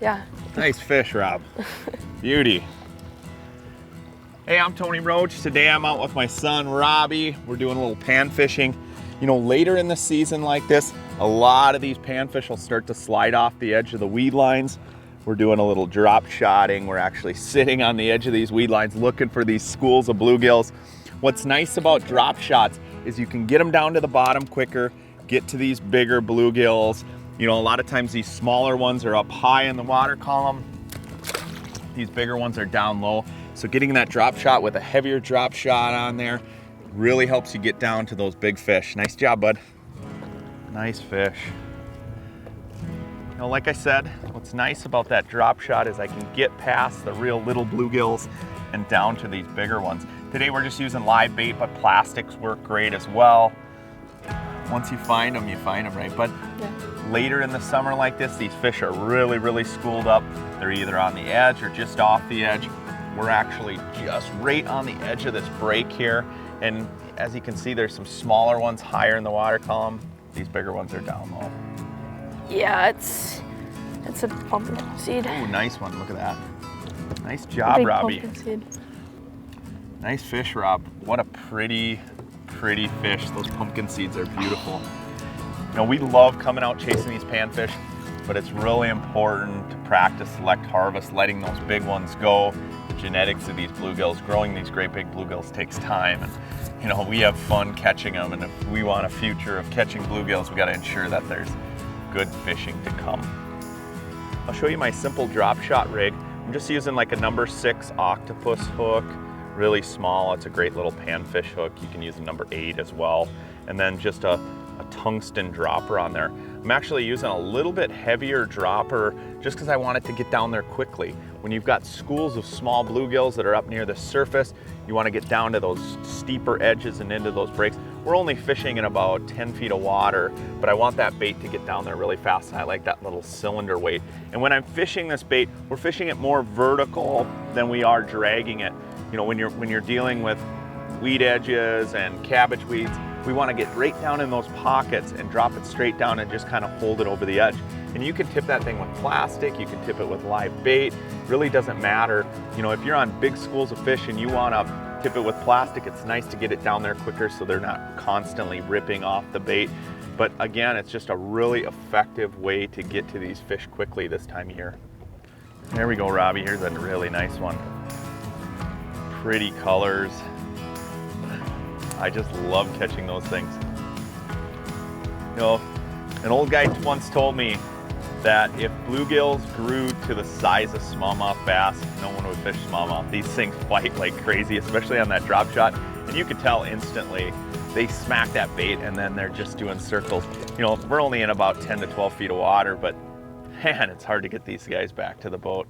Yeah. Nice fish, Rob. Beauty. Hey, I'm Tony Roach. Today I'm out with my son, Robbie. We're doing a little pan fishing. You know, later in the season like this, a lot of these panfish will start to slide off the edge of the weed lines. We're doing a little drop shotting. We're actually sitting on the edge of these weed lines looking for these schools of bluegills. What's nice about drop shots is you can get them down to the bottom quicker, get to these bigger bluegills. You know, a lot of times these smaller ones are up high in the water column. These bigger ones are down low. So getting that drop shot with a heavier drop shot on there really helps you get down to those big fish. Nice job, bud. Nice fish. You know, like I said, what's nice about that drop shot is I can get past the real little bluegills and down to these bigger ones. Today we're just using live bait, but plastics work great as well. Once you find them, right? But later in the summer like this, these fish are really, really schooled up. They're either on the edge or just off the edge. We're actually just right on the edge of this break here. And as you can see, there's some smaller ones higher in the water column. These bigger ones are down low. Yeah, it's a pumpkin seed. Oh, nice one, look at that. Nice job, Robbie. Pumpkin seed. Nice fish, Rob. What a pretty fish. Those pumpkin seeds are beautiful. You know, we love coming out chasing these panfish, but it's really important to practice select harvest, letting those big ones go. The genetics of these bluegills, growing these great big bluegills takes time. And you know, we have fun catching them, and if we want a future of catching bluegills, we got to ensure that there's good fishing to come. I'll show you my simple drop shot rig. I'm just using like a number 6 octopus hook, really small. It's a great little panfish hook. You can use a number 8 as well. And then just a tungsten dropper on there. I'm actually using a little bit heavier dropper just because I want it to get down there quickly. When you've got schools of small bluegills that are up near the surface, you want to get down to those steeper edges and into those breaks. We're only fishing in about 10 feet of water, but I want that bait to get down there really fast, and I like that little cylinder weight. And when I'm fishing this bait, we're fishing it more vertical than we are dragging it. You know, when you're dealing with weed edges and cabbage weeds, we want to get right down in those pockets and drop it straight down and just kind of hold it over the edge. And you can tip that thing with plastic, you can tip it with live bait, really doesn't matter. You know, if you're on big schools of fish and you want to tip it with plastic, it's nice to get it down there quicker so they're not constantly ripping off the bait. But again, it's just a really effective way to get to these fish quickly this time of year. There we go, Robbie. Here's a really nice one. Pretty colors. I just love catching those things. You know, an old guy once told me that if bluegills grew to the size of smallmouth bass, no one would fish smallmouth. These things fight like crazy, especially on that drop shot. And you could tell instantly, they smack that bait and then they're just doing circles. You know, we're only in about 10 to 12 feet of water, but man, it's hard to get these guys back to the boat.